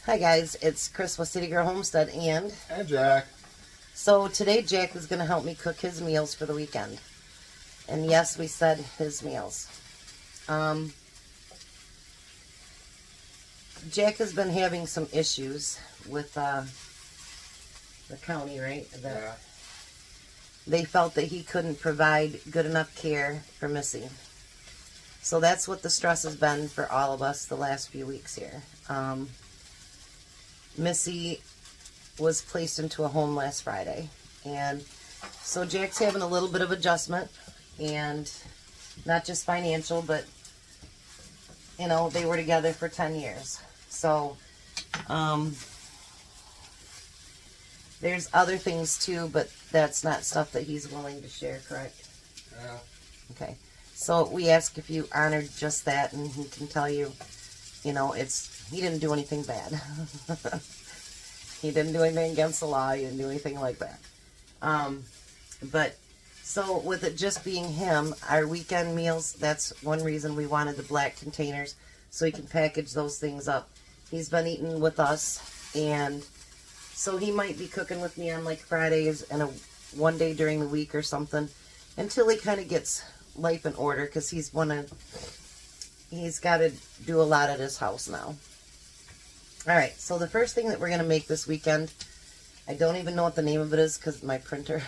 Hi guys, it's Chris with City Girl Homestead and Jack. So today Jack is going to help me cook his meals for the weekend. And yes, we said his meals. Jack has been having some issues with the county, right? Yeah. They felt that he couldn't provide good enough care for Missy. So that's what the stress has been for all of us the last few weeks here. Missy was placed into a home last Friday, and so Jack's having a little bit of adjustment, and not just financial, but you know, they were together for 10 years. So there's other things too, but that's not stuff that he's willing to share, correct? Yeah. Okay. So we ask if you honored just that, and he can tell you, you know, he didn't do anything bad. He didn't do anything against the law. He didn't do anything like that. But so with it just being him, our weekend meals, that's one reason we wanted the black containers, so he can package those things up. He's been eating with us, and so he might be cooking with me on like Fridays and one day during the week or something until he kind of gets life in order, because he's got to do a lot at his house now. Alright, so the first thing that we're going to make this weekend, I don't even know what the name of it is because my printer.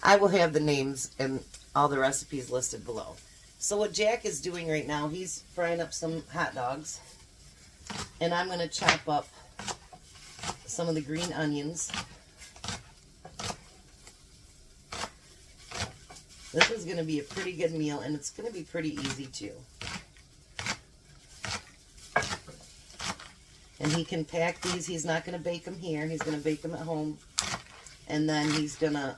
I will have the names and all the recipes listed below. So what Jack is doing right now, he's frying up some hot dogs. And I'm going to chop up some of the green onions. This is going to be a pretty good meal, and it's going to be pretty easy too. And he can pack these. He's not going to bake them here. He's going to bake them at home. And then he's going to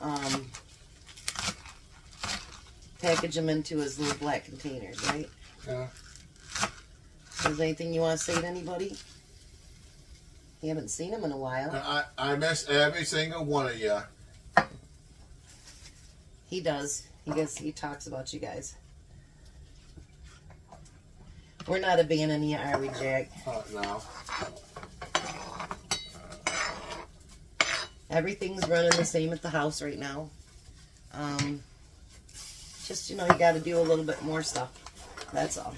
package them into his little black containers, right? Yeah. Is there anything you want to say to anybody? You haven't seen him in a while. I miss every single one of you. He does. He talks about you guys. We're not abandoning you, are we, Jack? No. Everything's running the same at the house right now. Just, you know, you got to do a little bit more stuff. That's all.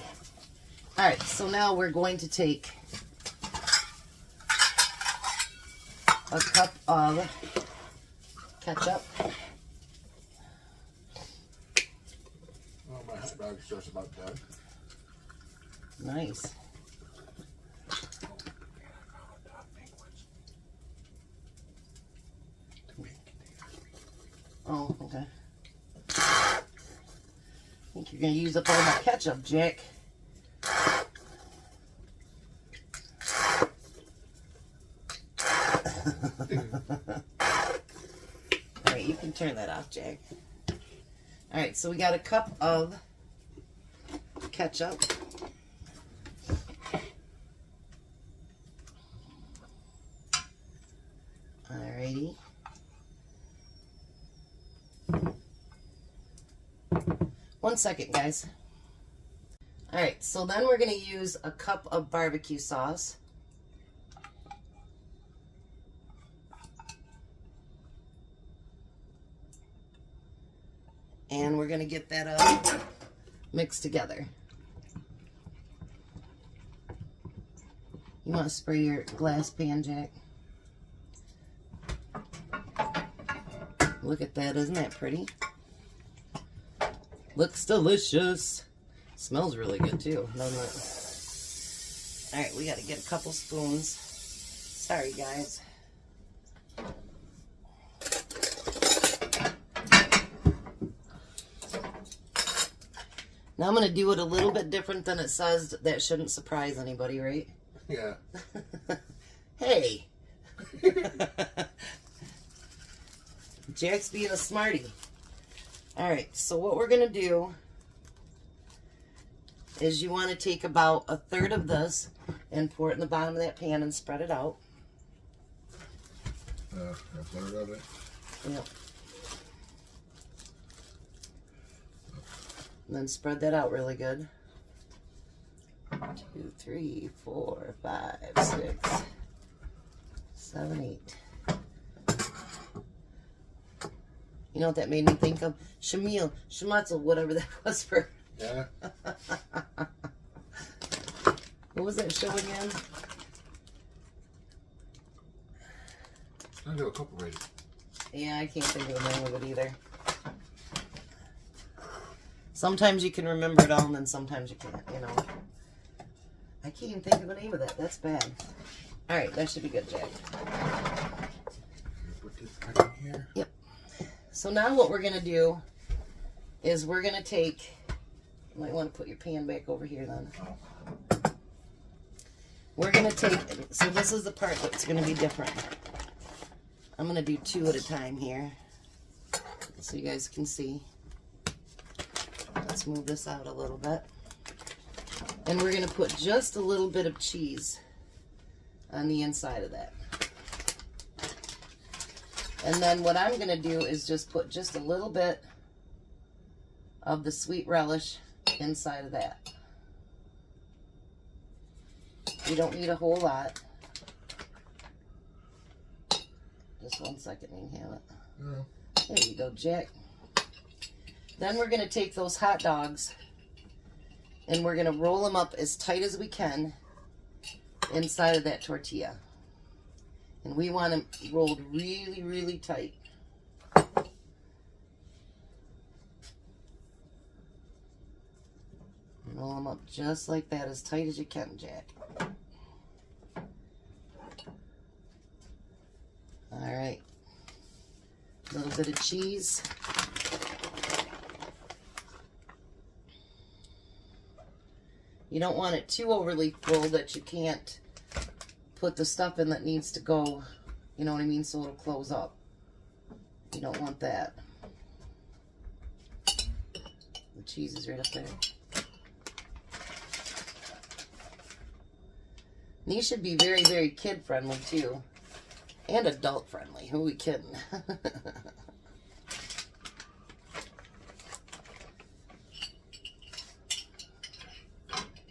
Alright, so now we're going to take a cup of ketchup. Oh, my hot dog's just about done. Nice. Oh, okay. I think you're going to use up all my ketchup, Jack. Alright, you can turn that off, Jack. Alright, so we got a cup of ketchup. Alrighty. One second, guys. Alright, so then we're going to use a cup of barbecue sauce. And we're going to get that mixed together. You want to spray your glass pan, Jack? Look at that, isn't that pretty? Looks delicious. Smells really good too, doesn't it? Alright, we got to get a couple spoons. Sorry, guys. Now I'm going to do it a little bit different than it says. That shouldn't surprise anybody, right? Yeah. Hey! Jack's being a smarty. Alright, so what we're going to do is you want to take about a third of this and pour it in the bottom of that pan and spread it out. A third of it? Yep. And then spread that out really good. 2, 3, 4, 5, 6, 7, 8. You know what that made me think of? Shamatzel, whatever that was for. Yeah. What was that show again? I do a couple rated. Yeah, I can't think of the name of it either. Sometimes you can remember it all, and then sometimes you can't, you know. I can't even think of the name of that. That's bad. All right, that should be good, Jack. Put this back in here. Yep. So now what we're going to do is we're going to take... You might want to put your pan back over here then. We're going to take... So this is the part that's going to be different. I'm going to do 2 at a time here, so you guys can see. Let's move this out a little bit. And we're going to put just a little bit of cheese on the inside of that. And then what I'm going to do is just put just a little bit of the sweet relish inside of that. You don't need a whole lot. Just 1 second, you can have it. Yeah. There you go, Jack. Then we're going to take those hot dogs and we're going to roll them up as tight as we can inside of that tortilla. And we want them rolled really, really tight. Roll them up just like that, as tight as you can, Jack. Alright. A little bit of cheese. You don't want it too overly full that you can't put the stuff in that needs to go, you know what I mean, so it'll close up. You don't want that. The cheese is right up there. These should be very, very kid-friendly, too. And adult-friendly. Who are we kidding?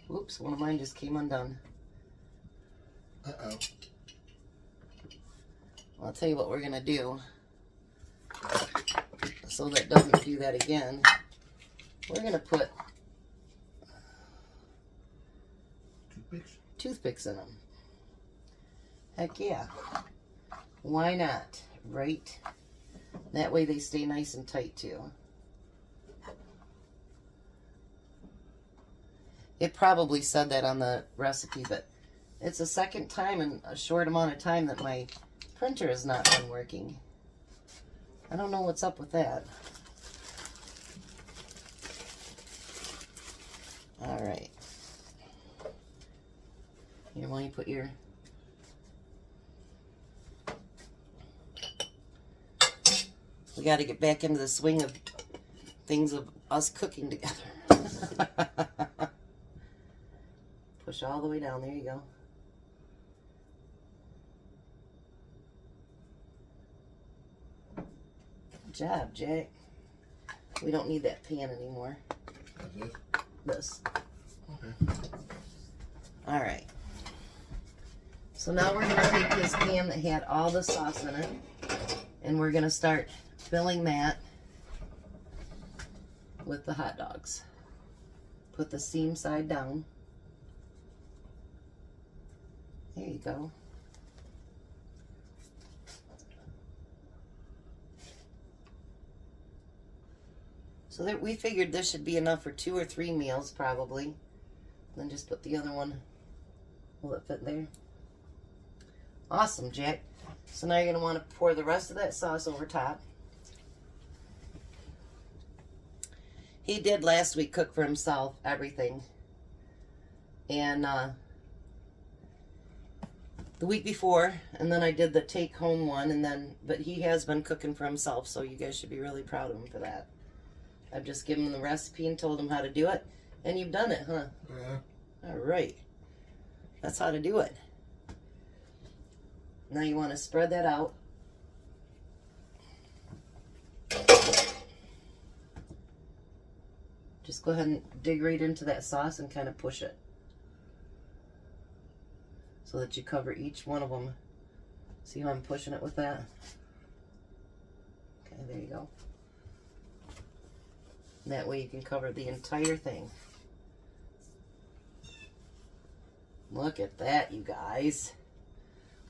Whoops, one of mine just came undone. Uh-oh. Well, I'll tell you what we're going to do. So that doesn't do that again. We're going to put toothpicks in them. Heck yeah. Why not? Right? That way they stay nice and tight too. It probably said that on the recipe, but it's the second time in a short amount of time that my printer has not been working. I don't know what's up with that. Alright. Here, why don't you put your... We got to get back into the swing of things of us cooking together. Push all the way down. There you go. Good job, Jack. We don't need that pan anymore. This. Okay. All right. So now we're going to take this pan that had all the sauce in it, and we're going to start filling that with the hot dogs. Put the seam side down. There you go. So that we figured this should be enough for 2 or 3 meals probably. Then just put the other one. Will it fit there? Awesome, Jack. So now you're going to want to pour the rest of that sauce over top. He did last week cook for himself everything. And the week before, and then I did the take home one, and then, but he has been cooking for himself, so you guys should be really proud of him for that. I've just given him the recipe and told him how to do it, and you've done it, huh? Yeah. All right. That's how to do it. Now you want to spread that out. Just go ahead and dig right into that sauce and kind of push it. so that you cover each one of them. See how I'm pushing it with that? Okay, there you go. That way you can cover the entire thing. Look at that, you guys.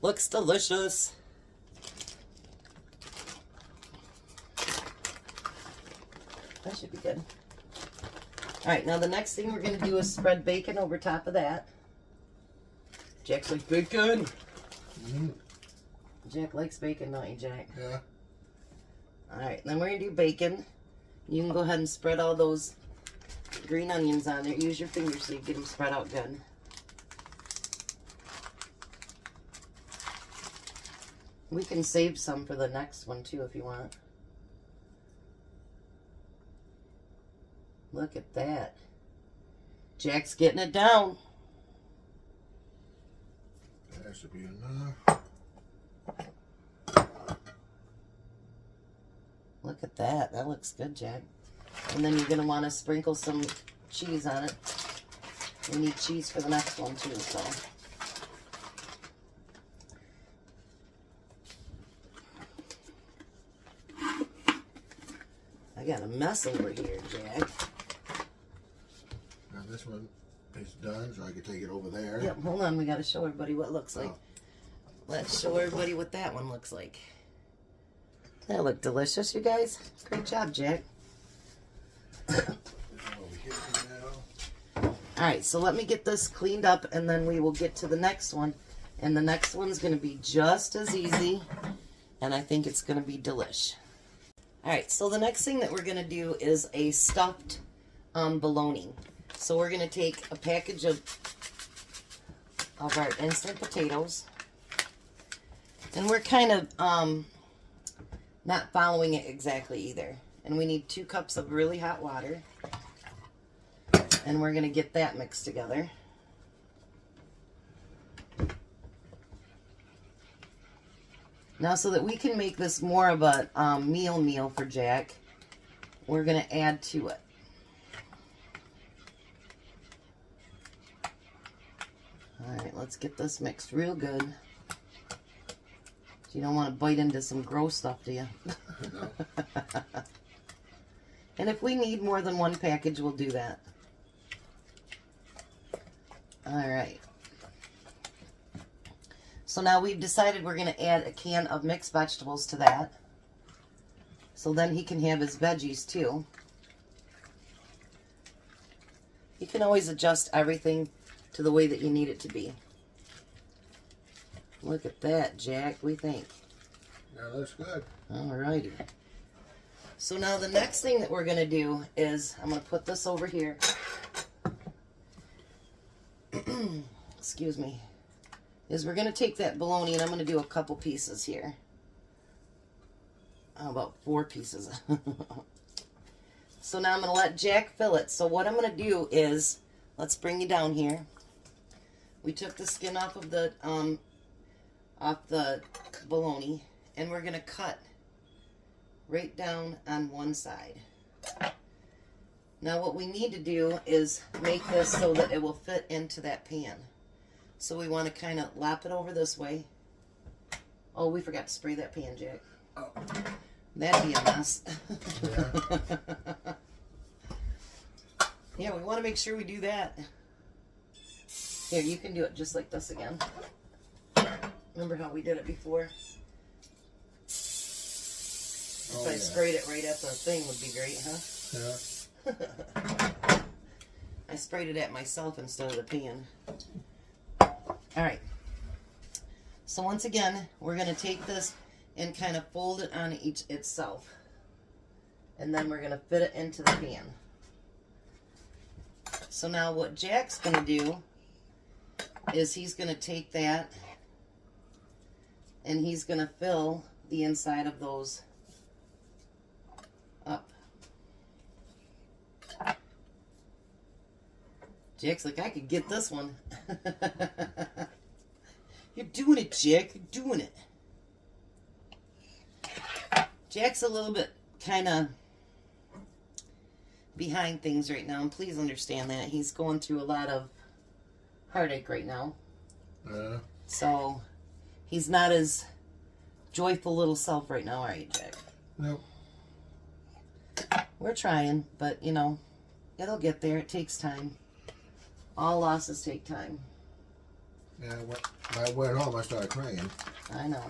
Looks delicious. That should be good. Alright, now the next thing we're going to do is spread bacon over top of that. Jack's like, bacon! Mm-hmm. Jack likes bacon, don't you, Jack? Yeah. Alright, then we're going to do bacon. You can go ahead and spread all those green onions on there. Use your fingers so you get them spread out good. We can save some for the next one too if you want. Look at that. Jack's getting it down. That should be enough. Look at that. That looks good, Jack. And then you're going to want to sprinkle some cheese on it. We need cheese for the next one too, so. I got a mess over here, Jack. Now this one is done, so I can take it over there. Yep, hold on. We got to show everybody what it looks like. Let's show everybody what that one looks like. That looked delicious, you guys. Great job, Jack. Alright, so let me get this cleaned up and then we will get to the next one. And the next one's going to be just as easy. And I think it's going to be delish. Alright, so the next thing that we're going to do is a stuffed baloney. So we're going to take a package of our instant potatoes. And we're kind of not following it exactly either. And we need 2 cups of really hot water. And we're going to get that mixed together. Now, so that we can make this more of a meal for Jack, we're going to add to it. Alright, let's get this mixed real good. You don't want to bite into some gross stuff, do you? No. And if we need more than 1 package, we'll do that. Alright. So now we've decided we're going to add a can of mixed vegetables to that. So then he can have his veggies too. You can always adjust everything to the way that you need it to be. Look at that, Jack. What do you think? Yeah, looks good. Alrighty. So now the next thing that we're going to do is, I'm going to put this over here. Excuse me. Is we're going to take that bologna and I'm going to do a couple pieces here. How about 4 pieces? So now I'm going to let Jack fill it. So what I'm going to do is, let's bring you down here. We took the skin off of the bologna, and we're going to cut right down on one side. Now what we need to do is make this so that it will fit into that pan. So we want to kind of lap it over this way. Oh, we forgot to spray that pan, Jack. Oh. That'd be a mess. Yeah. Yeah, we want to make sure we do that. Here, you can do it just like this again. Remember how we did it before? If I sprayed it right at the thing would be great, huh? Yeah. I sprayed it at myself instead of the pan. Alright. So once again, we're going to take this and kind of fold it on each itself. And then we're going to fit it into the pan. So now what Jack's going to do is he's going to take that and he's going to fill the inside of those up. Jack's like, I could get this one. You're doing it, Jack. You're doing it. Jack's a little bit kind of behind things right now, and please understand that. He's going through a lot of heartache right now. So he's not his joyful little self right now, are you, Jack? Nope. We're trying, but you know, it'll get there. It takes time. All losses take time. Yeah, when I went home, I started crying. I know.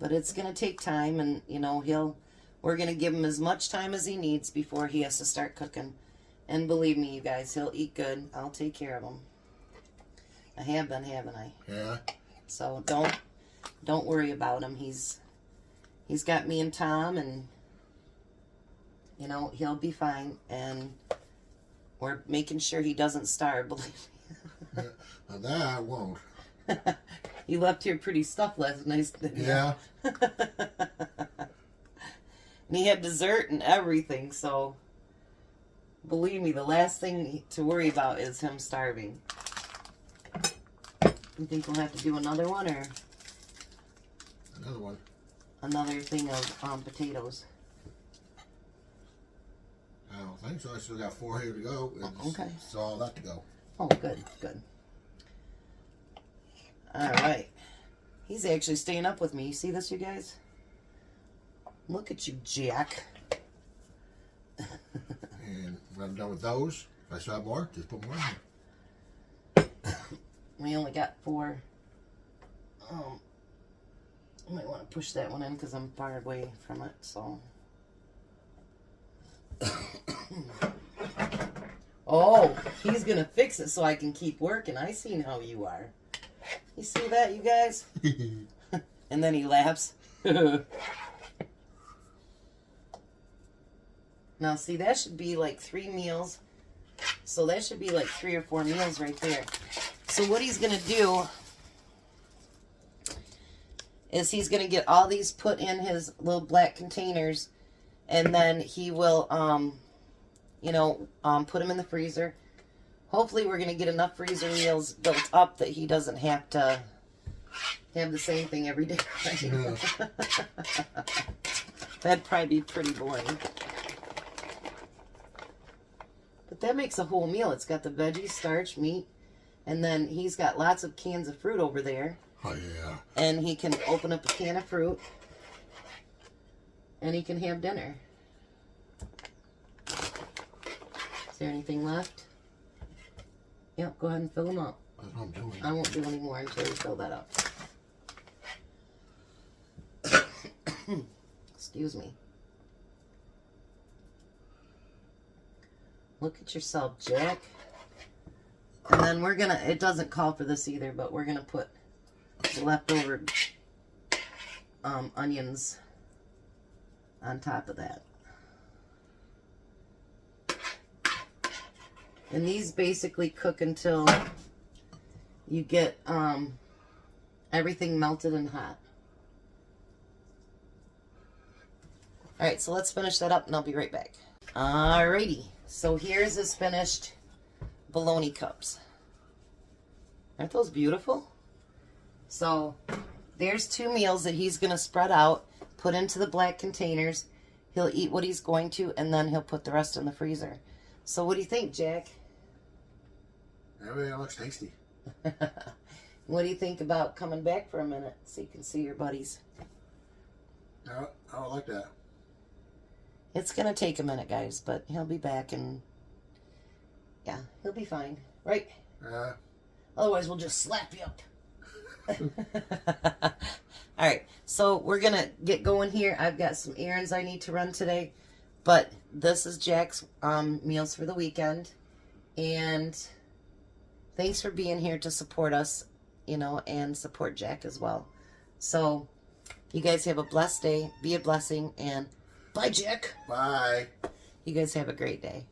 But it's going to take time, and, you know, we're going to give him as much time as he needs before he has to start cooking. And believe me, you guys, he'll eat good. I'll take care of him. I have been, haven't I? Yeah. So don't worry about him. He's got me and Tom, and, you know, he'll be fine. And we're making sure he doesn't starve, believe me. Now that I won't. You left here pretty stuffed last night, didn't you? Yeah. And he had dessert and everything, so believe me, the last thing to worry about is him starving. You think we'll have to do another one, or Another one. another thing of potatoes? I don't think so. I still got 4 here to go. Okay. It's all that to go. Oh, good, good. All right. He's actually staying up with me. You see this, you guys? Look at you, Jack. And when I'm done with those, if I still have more, just put more in here. We only got 4. I might want to push that one in because I'm far away from it, so. Oh, he's going to fix it so I can keep working. I seen how you are. You see that, you guys? And then he laughs. Now, see, that should be like 3 meals. So that should be like 3 or 4 meals right there. So what he's going to do is he's going to get all these put in his little black containers. And then he will, you know, put them in the freezer. Hopefully we're going to get enough freezer meals built up that he doesn't have to have the same thing every day. Yeah. That'd probably be pretty boring. But that makes a whole meal. It's got the veggies, starch, meat, and then he's got lots of cans of fruit over there. Oh, yeah. And he can open up a can of fruit, and he can have dinner. Is there anything left? Yep, go ahead and fill them up. That's what I'm doing. I won't do any more until you fill that up. Excuse me. Look at yourself, Jack. And then we're gonna, it doesn't call for this either, but we're gonna put the leftover onions on top of that. And these basically cook until you get everything melted and hot. Alright, so let's finish that up and I'll be right back. Alrighty, so here's his finished bologna cups. Aren't those beautiful? So there's 2 meals that he's going to spread out, put into the black containers. He'll eat what he's going to, and then he'll put the rest in the freezer. So what do you think, Jack? Everything looks tasty. What do you think about coming back for a minute so you can see your buddies? I don't like that. It's going to take a minute, guys, but he'll be back, and yeah, he'll be fine, right? Otherwise, we'll just slap you up. Alright, so we're going to get going here. I've got some errands I need to run today, but this is Jack's meals for the weekend, and thanks for being here to support us, you know, and support Jack as well. So, you guys have a blessed day, be a blessing, and bye, Jack. Bye. You guys have a great day.